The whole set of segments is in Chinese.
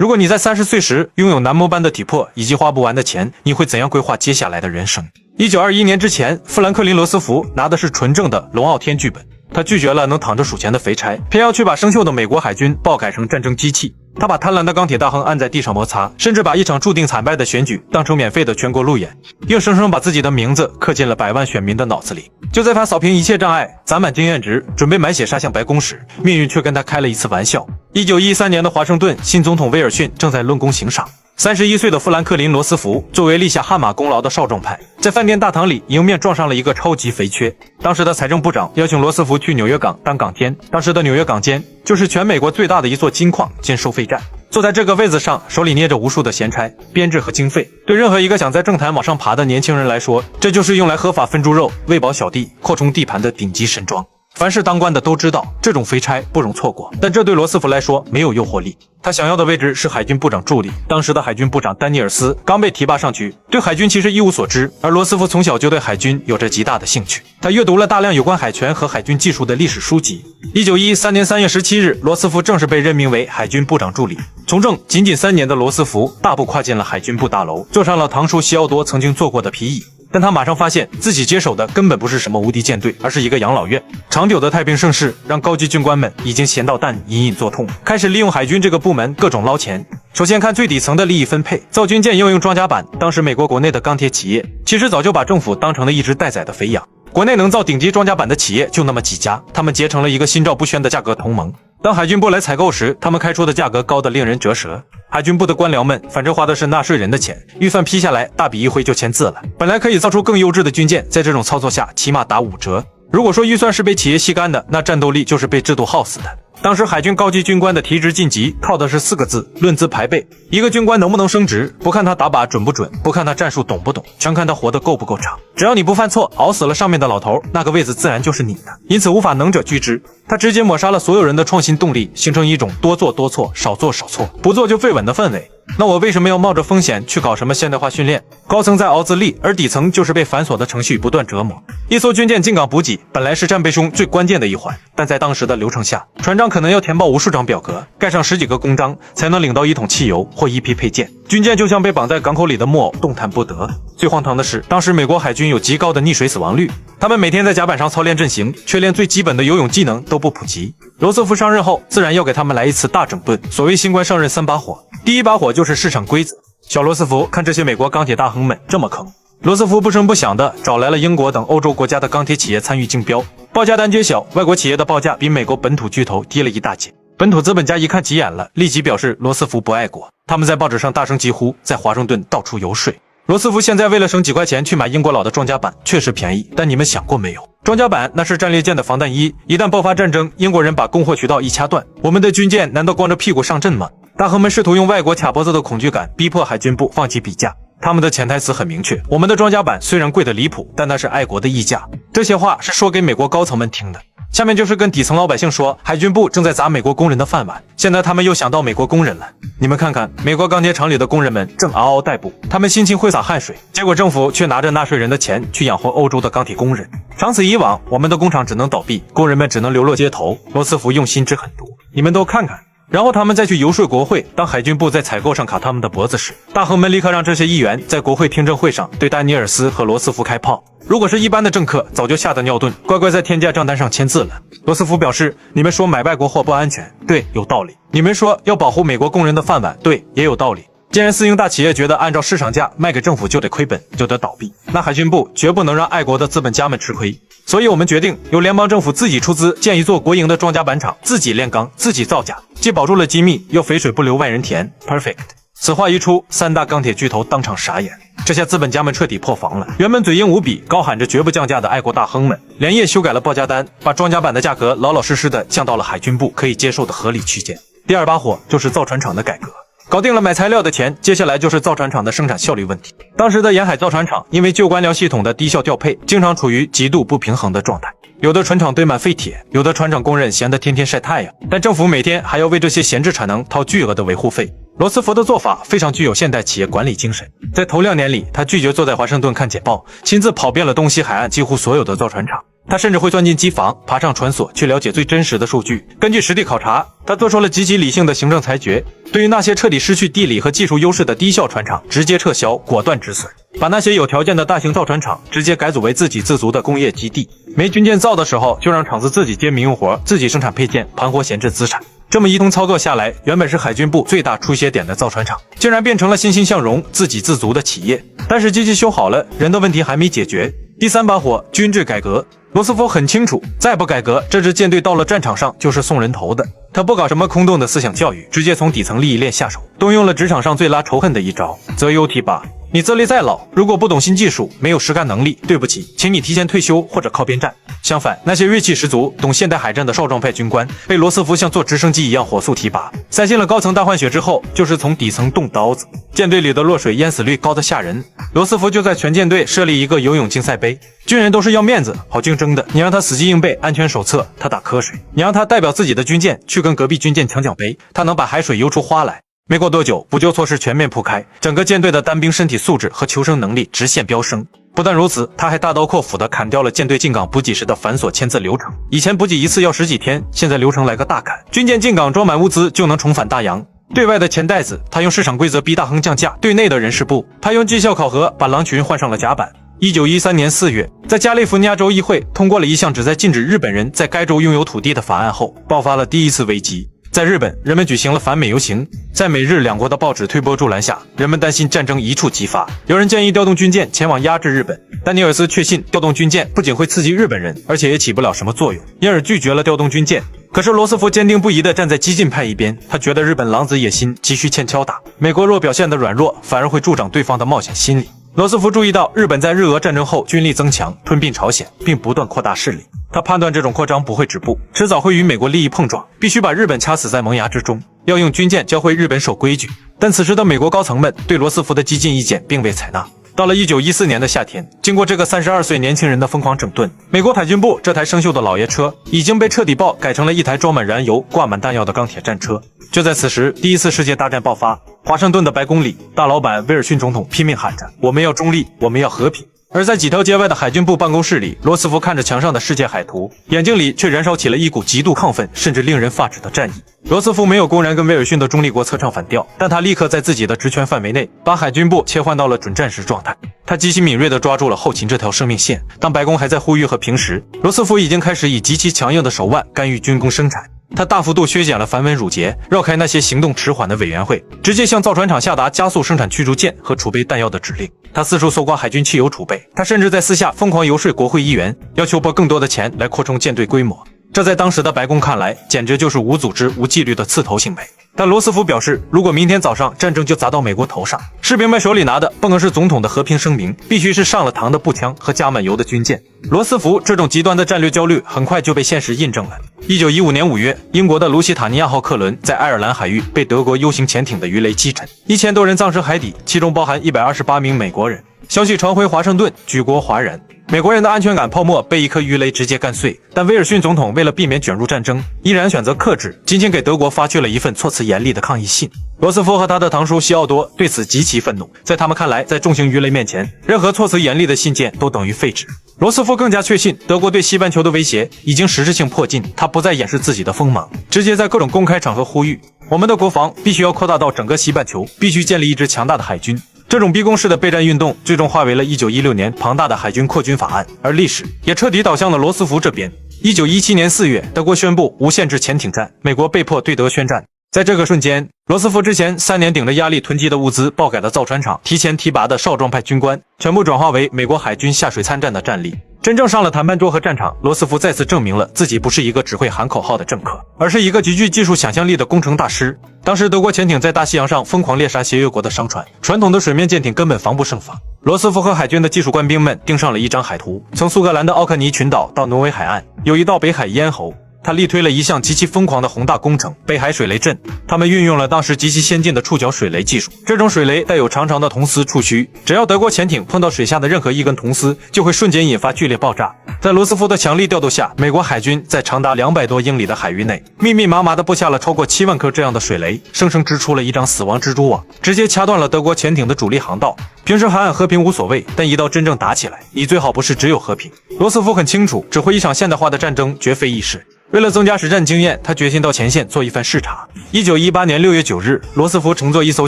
如果你在30岁时拥有男模般的体魄以及花不完的钱，你会怎样规划接下来的人生？1921年之前，富兰克林·罗斯福拿的是纯正的龙傲天剧本，他拒绝了能躺着数钱的肥差，偏要去把生锈的美国海军爆改成战争机器。他把贪婪的钢铁大亨按在地上摩擦，甚至把一场注定惨败的选举当成免费的全国路演，硬生生把自己的名字刻进了百万选民的脑子里。就在他扫平一切障碍，攒满经验值，准备买血杀向白宫时，命运却跟他开了一次玩笑。1913年的华盛顿，新总统威尔逊正在论功行赏。31岁的富兰克林·罗斯福作为立下汗马功劳的少壮派，在饭店大堂里迎面撞上了一个超级肥缺。当时的财政部长邀请罗斯福去纽约港当港监，当时的纽约港监就是全美国最大的一座金矿兼收费站。坐在这个位子上，手里捏着无数的闲差、编制和经费，对任何一个想在政坛往上爬的年轻人来说，这就是用来合法分猪肉、喂饱小弟、扩充地盘的顶级神装。凡是当官的都知道，这种肥差不容错过，但这对罗斯福来说没有诱惑力。他想要的位置是海军部长助理，当时的海军部长丹尼尔斯刚被提拔上去，对海军其实一无所知，而罗斯福从小就对海军有着极大的兴趣。他阅读了大量有关海权和海军技术的历史书籍。1913年3月17日，罗斯福正式被任命为海军部长助理。从政仅仅3年的罗斯福大步跨进了海军部大楼，坐上了堂叔西奥多曾经坐过的皮椅。但他马上发现自己接手的根本不是什么无敌舰队，而是一个养老院。长久的太平盛世让高级军官们已经闲到蛋隐隐作痛，开始利用海军这个部门各种捞钱。首先看最底层的利益分配，造军舰要用装甲板，当时美国国内的钢铁企业其实早就把政府当成了一只待宰的肥羊。国内能造顶级装甲板的企业就那么几家，他们结成了一个心照不宣的价格同盟。当海军部来采购时，他们开出的价格高得令人折舌。海军部的官僚们反正花的是纳税人的钱，预算批下来大笔一挥就签字了。本来可以造出更优质的军舰，在这种操作下起码打5折。如果说预算是被企业吸干的，那战斗力就是被制度耗死的。当时海军高级军官的提职晋级靠的是4个字：论资排辈。一个军官能不能升职，不看他打靶准不准，不看他战术懂不懂，全看他活得够不够长。只要你不犯错，熬死了上面的老头，那个位子自然就是你的，因此无法能者居之。他直接抹杀了所有人的创新动力，形成一种多做多错，少做少错，不做就废稳的氛围。那我为什么要冒着风险去搞什么现代化训练？高层在熬资历，而底层就是被繁琐的程序不断折磨。一艘军舰进港补给本来是战备中最关键的一环，但在当时的流程下，船长可能要填报无数张表格，盖上10几个公章，才能领到1桶汽油或1批配件。军舰就像被绑在港口里的木偶，动弹不得。最荒唐的是，当时美国海军有极高的溺水死亡率，他们每天在甲板上操练阵型，却连最基本的游泳技能都不普及。罗斯福上任后，自然要给他们来一次大整顿。所谓新官上任3把火，第一把火就是市场规则。小罗斯福看这些美国钢铁大亨们这么坑，罗斯福不声不响地找来了英国等欧洲国家的钢铁企业参与竞标，报价单揭晓，外国企业的报价比美国本土巨头低了一大截。本土资本家一看急眼了，立即表示罗斯福不爱国，他们在报纸上大声疾呼，在华盛顿到处游说。罗斯福现在为了省几块钱去买英国佬的装甲板，确实便宜，但你们想过没有？装甲板那是战列舰的防弹衣，一旦爆发战争，英国人把供货渠道一掐断，我们的军舰难道光着屁股上阵吗？大亨们试图用外国卡脖子的恐惧感逼迫海军部放弃比价，他们的潜台词很明确，我们的装甲板虽然贵得离谱，但那是爱国的溢价。这些话是说给美国高层们听的。下面就是跟底层老百姓说，海军部正在砸美国工人的饭碗，现在他们又想到美国工人了。你们看看，美国钢铁厂里的工人们正嗷嗷待哺，他们辛勤挥洒汗水，结果政府却拿着纳税人的钱去养活欧洲的钢铁工人。长此以往，我们的工厂只能倒闭，工人们只能流落街头。罗斯福用心之狠毒，你们都看看。然后他们再去游说国会，当海军部在采购上卡他们的脖子时，大亨们立刻让这些议员在国会听证会上对丹尼尔斯和罗斯福开炮。如果是一般的政客，早就吓得尿遁，乖乖在天价账单上签字了。罗斯福表示，你们说买外国货不安全，对，有道理。你们说要保护美国工人的饭碗，对，也有道理。既然私营大企业觉得按照市场价卖给政府就得亏本，就得倒闭，那海军部绝不能让爱国的资本家们吃亏。所以我们决定由联邦政府自己出资建一座国营的装甲板厂，自己炼钢，自己造假，既保住了机密，又肥水不流外人田 ，perfect。此话一出，3大钢铁巨头当场傻眼，这下资本家们彻底破防了。原本嘴硬无比、高喊着绝不降价的爱国大亨们，连夜修改了报价单，把装甲板的价格老老实实的降到了海军部可以接受的合理区间。第2把火就是造船厂的改革。搞定了买材料的钱，接下来就是造船厂的生产效率问题。当时的沿海造船厂因为旧官僚系统的低效调配，经常处于极度不平衡的状态。有的船厂堆满废铁，有的船厂工人闲得天天晒太阳，但政府每天还要为这些闲置产能掏巨额的维护费。罗斯福的做法非常具有现代企业管理精神。在头2年里，他拒绝坐在华盛顿看简报，亲自跑遍了东西海岸几乎所有的造船厂。他甚至会钻进机房，爬上船索，去了解最真实的数据。根据实地考察，他做出了极其理性的行政裁决，对于那些彻底失去地理和技术优势的低效船厂，直接撤销，果断止损，把那些有条件的大型造船厂直接改组为自给自足的工业基地。没军舰造的时候，就让厂子自己接民用活，自己生产配件，盘活闲置资产。这么一通操作下来，原本是海军部最大出血点的造船厂，竟然变成了欣欣向荣、自给自足的企业。但是机器修好了，人的问题还没解决。第三把火，军制改革。罗斯福很清楚，再不改革，这支舰队到了战场上就是送人头的。他不搞什么空洞的思想教育，直接从底层利益链下手，动用了职场上最拉仇恨的一招择优提拔。你资历再老，如果不懂新技术，没有实干能力，对不起，请你提前退休或者靠边站。相反，那些锐气十足、懂现代海战的少壮派军官，被罗斯福像坐直升机一样火速提拔，塞进了高层大换血之后，就是从底层动刀子。舰队里的落水淹死率高得吓人，罗斯福就在全舰队设立一个游泳竞赛杯。军人都是要面子、好竞争的，你让他死记硬背安全手册，他打瞌睡；你让他代表自己的军舰去跟隔壁军舰抢奖杯，他能把海水游出花来。没过多久，补救措施全面铺开，整个舰队的单兵身体素质和求生能力直线飙升。不但如此，他还大刀阔斧地砍掉了舰队进港补给时的繁琐签字流程。以前补给一次要10几天，现在流程来个大砍，军舰进港装满物资就能重返大洋。对外的钱袋子，他用市场规则逼大亨降价；对内的人事部，他用绩效考核把狼群换上了甲板。1913年4月，在加利福尼亚州议会通过了一项旨在禁止日本人在该州拥有土地的法案后，爆发了第一次危机。在日本，人们举行了反美游行。在美日两国的报纸推波助澜下，人们担心战争一触即发，有人建议调动军舰前往压制日本。但尼尔斯确信调动军舰不仅会刺激日本人，而且也起不了什么作用，因而拒绝了调动军舰。可是罗斯福坚定不移地站在激进派一边，他觉得日本狼子野心急需欠敲打，美国若表现得软弱，反而会助长对方的冒险心理。罗斯福注意到日本在日俄战争后军力增强，吞并朝鲜，并不断扩大势力。他判断这种扩张不会止步，迟早会与美国利益碰撞，必须把日本掐死在萌芽之中，要用军舰教会日本守规矩。但此时的美国高层们对罗斯福的激进意见并未采纳。到了1914年的夏天，经过这个32岁年轻人的疯狂整顿，美国海军部这台生锈的老爷车已经被彻底爆改成了一台装满燃油、挂满弹药的钢铁战车。就在此时，第一次世界大战爆发，华盛顿的白宫里，大老板威尔逊总统拼命喊着：“我们要中立，我们要和平。”而在几条街外的海军部办公室里，罗斯福看着墙上的世界海图，眼睛里却燃烧起了一股极度亢奋甚至令人发指的战意。罗斯福没有公然跟威尔逊的中立国策唱反调，但他立刻在自己的职权范围内把海军部切换到了准战时状态。他极其敏锐地抓住了后勤这条生命线。当白宫还在呼吁和平时，罗斯福已经开始以极其强硬的手腕干预军工生产。他大幅度削减了繁文缛节，绕开那些行动迟缓的委员会，直接向造船厂下达加速生产驱逐舰和储备弹药的指令。他四处搜刮海军汽油储备，他甚至在私下疯狂游说国会议员，要求拨更多的钱来扩充舰队规模。这在当时的白宫看来，简直就是无组织、无纪律的刺头行为。但罗斯福表示，如果明天早上战争就砸到美国头上，士兵们手里拿的不能是总统的和平声明，必须是上了膛的步枪和加满油的军舰。罗斯福这种极端的战略焦虑很快就被现实印证了。1915年5月，英国的卢西塔尼亚号客轮在爱尔兰海域被德国 U 型潜艇的鱼雷击沉，1000多人丧失海底，其中包含128名美国人。消息传回华盛顿，举国哗然。美国人的安全感泡沫被一颗鱼雷直接干碎，但威尔逊总统为了避免卷入战争，依然选择克制，仅仅给德国发去了一份措辞严厉的抗议信。罗斯福和他的堂叔西奥多对此极其愤怒，在他们看来，在重型鱼雷面前，任何措辞严厉的信件都等于废纸。罗斯福更加确信，德国对西半球的威胁已经实质性迫近，他不再掩饰自己的锋芒，直接在各种公开场合呼吁，我们的国防必须要扩大到整个西半球，必须建立一支强大的海军。这种逼宫式的备战运动最终化为了1916年庞大的海军扩军法案，而历史也彻底倒向了罗斯福这边。1917年4月，德国宣布无限制潜艇战，美国被迫对德宣战。在这个瞬间，罗斯福之前3年顶着压力囤积的物资、爆改的造船厂、提前提拔的少壮派军官，全部转化为美国海军下水参战的战力。真正上了谈判桌和战场，罗斯福再次证明了自己不是一个只会喊口号的政客，而是一个极具技术想象力的工程大师。当时德国潜艇在大西洋上疯狂猎杀协约国的商船，传统的水面舰艇根本防不胜防。罗斯福和海军的技术官兵们盯上了一张海图，从苏格兰的奥克尼群岛到挪威海岸，有一道北海咽喉。他力推了一项极其疯狂的宏大工程——北海水雷阵。他们运用了当时极其先进的触角水雷技术。这种水雷带有长长的铜丝触须，只要德国潜艇碰到水下的任何一根铜丝，就会瞬间引发剧烈爆炸。在罗斯福的强力调度下，美国海军在长达200多英里的海域内，密密麻麻地布下了超过7万颗这样的水雷，生生织出了一张死亡蜘蛛网，直接掐断了德国潜艇的主力航道。平时海岸和平无所谓，但一到真正打起来，你最好不是只有和平。罗斯福很清楚，指挥一场现代化的战争绝非易事。为了增加实战经验，他决心到前线做一番视察。1918年6月9日，罗斯福乘坐一艘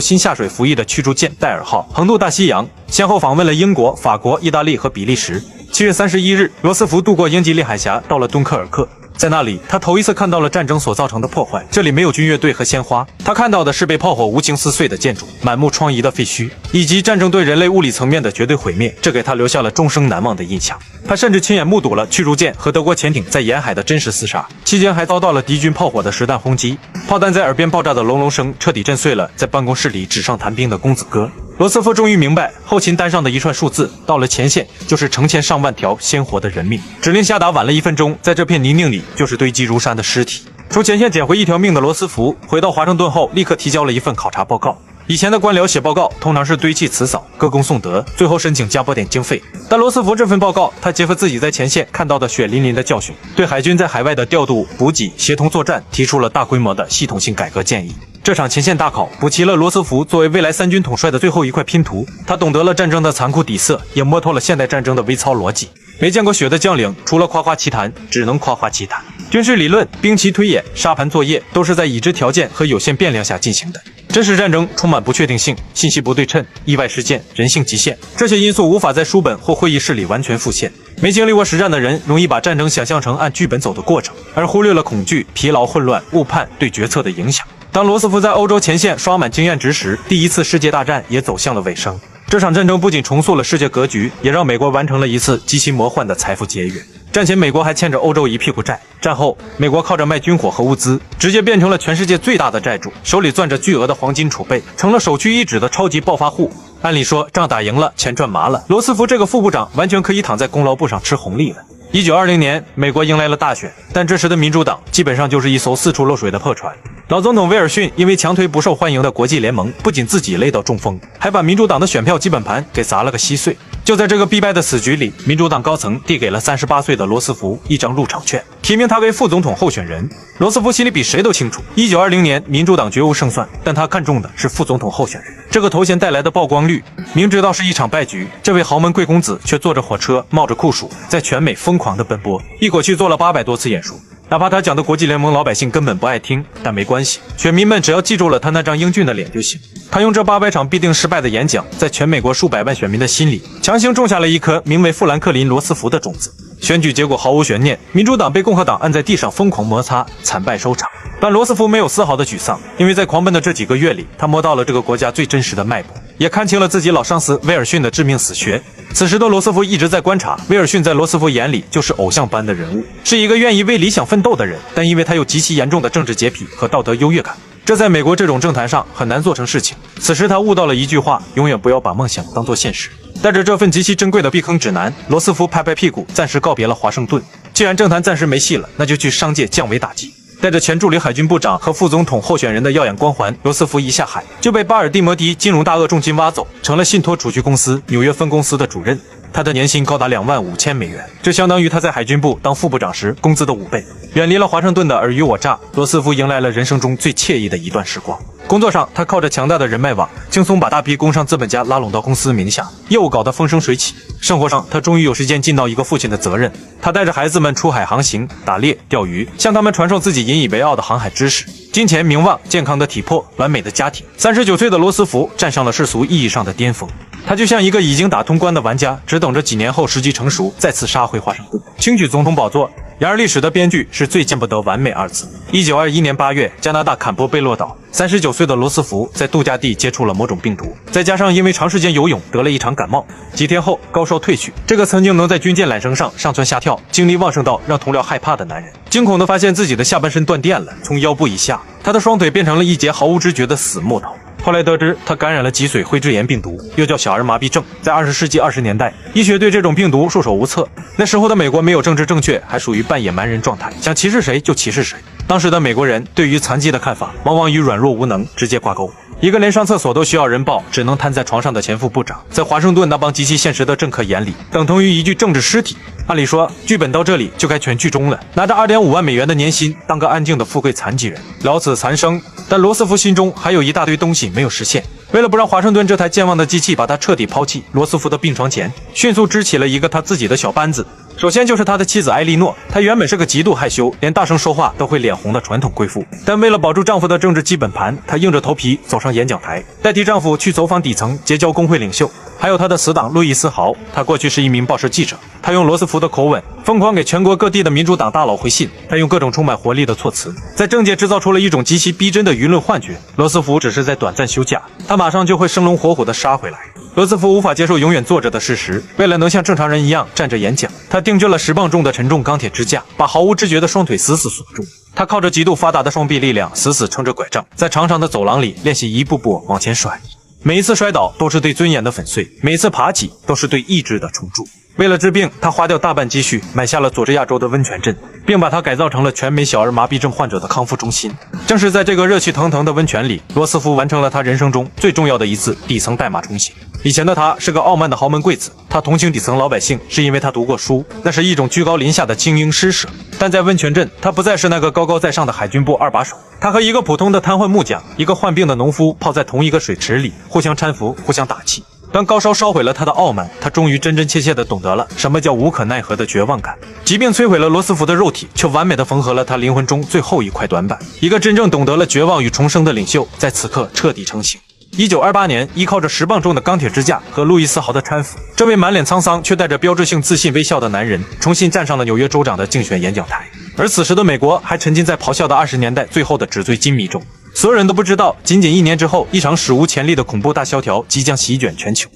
新下水服役的驱逐舰戴尔号，横渡大西洋，先后访问了英国、法国、意大利和比利时。7月31日，罗斯福渡过英吉利海峡，到了敦刻尔克。在那里，他头一次看到了战争所造成的破坏。这里没有军乐队和鲜花，他看到的是被炮火无情撕碎的建筑、满目疮痍的废墟，以及战争对人类物理层面的绝对毁灭。这给他留下了终生难忘的印象。他甚至亲眼目睹了驱逐舰和德国潜艇在沿海的真实厮杀，期间还遭到了敌军炮火的实弹轰击。炮弹在耳边爆炸的隆隆声彻底震碎了在办公室里纸上谈兵的公子哥。罗斯福终于明白，后勤单上的一串数字，到了前线就是成千上万条鲜活的人命。指令下达晚了1分钟，在这片泥泞里就是堆积如山的尸体。从前线捡回一条命的罗斯福，回到华盛顿后，立刻提交了一份考察报告。以前的官僚写报告通常是堆砌辞藻，歌功颂德，最后申请加拨点经费。但罗斯福这份报告，他结合自己在前线看到的血淋淋的教训，对海军在海外的调度、补给、协同作战提出了大规模的系统性改革建议。这场前线大考补齐了罗斯福作为未来3军统帅的最后一块拼图。他懂得了战争的残酷底色，也摸透了现代战争的微操逻辑。没见过雪的将领，除了夸夸其谈，只能夸夸其谈。军事理论、兵棋推演、沙盘作业，都是在已知条件和有限变量下进行的。真实战争充满不确定性、信息不对称、意外事件、人性极限，这些因素无法在书本或会议室里完全复现。没经历过实战的人，容易把战争想象成按剧本走的过程，而忽略了恐惧、疲劳、混乱、误判对决策的影响。当罗斯福在欧洲前线刷满经验值时，第一次世界大战也走向了尾声。这场战争不仅重塑了世界格局，也让美国完成了一次极其魔幻的财富节约。战前美国还欠着欧洲一屁股债，战后美国靠着卖军火和物资，直接变成了全世界最大的债主，手里攥着巨额的黄金储备，成了首屈一指的超级暴发户。按理说，仗打赢了，钱赚麻了，罗斯福这个副部长完全可以躺在功劳簿上吃红利了。1920年，美国迎来了大选，但这时的民主党基本上就是一艘四处漏水的破船。老总统威尔逊因为强推不受欢迎的国际联盟，不仅自己累到中风，还把民主党的选票基本盘给砸了个稀碎。就在这个必败的死局里，民主党高层递给了38岁的罗斯福一张入场券，提名他为副总统候选人。罗斯福心里比谁都清楚，1920年民主党绝无胜算，但他看中的是副总统候选人这个头衔带来的曝光率。明知道是一场败局，这位豪门贵公子却坐着火车，冒着酷暑，在全美疯狂地奔波，一口气做了800多次演说。哪怕他讲的国际联盟老百姓根本不爱听，但没关系，选民们只要记住了他那张英俊的脸就行。他用这800场必定失败的演讲，在全美国数百万选民的心里强行种下了一颗名为富兰克林·罗斯福的种子。选举结果毫无悬念，民主党被共和党按在地上疯狂摩擦，惨败收场。但罗斯福没有丝毫的沮丧，因为在狂奔的这几个月里，他摸到了这个国家最真实的脉搏，也看清了自己老上司威尔逊的致命死穴。此时的罗斯福一直在观察，威尔逊在罗斯福眼里就是偶像般的人物，是一个愿意为理想奋斗的人，但因为他有极其严重的政治洁癖和道德优越感，这在美国这种政坛上很难做成事情。此时他悟到了一句话，永远不要把梦想当作现实。带着这份极其珍贵的避坑指南，罗斯福拍拍屁股，暂时告别了华盛顿。既然政坛暂时没戏了，那就去商界降维打击。带着前助理海军部长和副总统候选人的耀眼光环，罗斯福一下海就被巴尔的摩的金融大鳄重金挖走，成了信托储蓄公司纽约分公司的主任。他的年薪高达25000美元，这相当于他在海军部当副部长时工资的5倍。远离了华盛顿的尔虞我诈，罗斯福迎来了人生中最惬意的一段时光。工作上，他靠着强大的人脉网，轻松把大批工商资本家拉拢到公司名下，业务搞得风生水起。生活上，他终于有时间尽到一个父亲的责任。他带着孩子们出海航行、打猎、钓鱼，向他们传授自己引以为傲的航海知识。金钱、名望、健康的体魄、完美的家庭。39岁的罗斯福站上了世俗意义上的巅峰。他就像一个已经打通关的玩家，只等着几年后时机成熟，再次杀回华盛顿，轻取总统宝座。然而历史的编剧是最见不得完美二字。1921年8月，加拿大坎波贝洛岛，39岁的罗斯福在度假地接触了某种病毒，再加上因为长时间游泳得了一场感冒，几天后高烧退去。这个曾经能在军舰缆绳上上蹿下跳，精力旺盛到让同僚害怕的男人，惊恐地发现自己的下半身断电了，从腰部以下，他的双腿变成了一截毫无知觉的死木头。后来得知他感染了脊髓灰质炎病毒，又叫小儿麻痹症。在20世纪20年代，医学对这种病毒束手无策。那时候的美国没有政治正确，还属于半野蛮人状态，想歧视谁就歧视谁。当时的美国人对于残疾的看法，往往与软弱无能直接挂钩。一个连上厕所都需要人抱，只能瘫在床上的前副部长，在华盛顿那帮极其现实的政客眼里，等同于一具政治尸体。按理说，剧本到这里就该全剧终了，拿着2.5万美元的年薪，当个安静的富贵残疾人，老死残生。但罗斯福心中还有一大堆东西没有实现。为了不让华盛顿这台健忘的机器把他彻底抛弃，罗斯福的病床前迅速支起了一个他自己的小班子。首先就是他的妻子艾莉诺，她原本是个极度害羞，连大声说话都会脸红的传统贵妇，但为了保住丈夫的政治基本盘，她硬着头皮走上演讲台，代替丈夫去走访底层，结交工会领袖。还有他的死党路易斯豪，他过去是一名报社记者，他用罗斯福的口吻疯狂给全国各地的民主党大佬回信，他用各种充满活力的措辞，在政界制造出了一种极其逼真的舆论幻觉。罗斯福只是在短暂休假，他马上就会生龙活虎地杀回来。罗斯福无法接受永远坐着的事实，为了能像正常人一样站着演讲，他定制了10磅重的沉重钢铁支架，把毫无知觉的双腿死死锁住。他靠着极度发达的双臂力量，死死撑着拐杖，在长长的走廊里练习一步步往前甩。每一次摔倒都是对尊严的粉碎，每一次爬起都是对意志的重铸。为了治病，他花掉大半积蓄买下了佐治亚州的温泉镇，并把它改造成了全美小儿麻痹症患者的康复中心。正是在这个热气腾腾的温泉里，罗斯福完成了他人生中最重要的一次底层代码重写。以前的他是个傲慢的豪门贵子，他同情底层老百姓是因为他读过书，那是一种居高临下的精英施舍。但在温泉镇，他不再是那个高高在上的海军部二把手，他和一个普通的瘫痪木匠，一个患病的农夫泡在同一个水池里，互相搀扶，互相打气。当高烧烧毁了他的傲慢，他终于真真切切地懂得了什么叫无可奈何的绝望感。疾病摧毁了罗斯福的肉体，却完美地缝合了他灵魂中最后一块短板。一个真正懂得了绝望与重生的领袖，在此刻彻底成型。1928年，依靠着10磅重的钢铁支架和路易斯豪的搀扶，这位满脸沧桑却带着标志性自信微笑的男人，重新站上了纽约州长的竞选演讲台。而此时的美国还沉浸在咆哮的20年代最后的纸醉金迷中，所有人都不知道，仅仅1年之后，一场史无前例的恐怖大萧条即将席卷全球。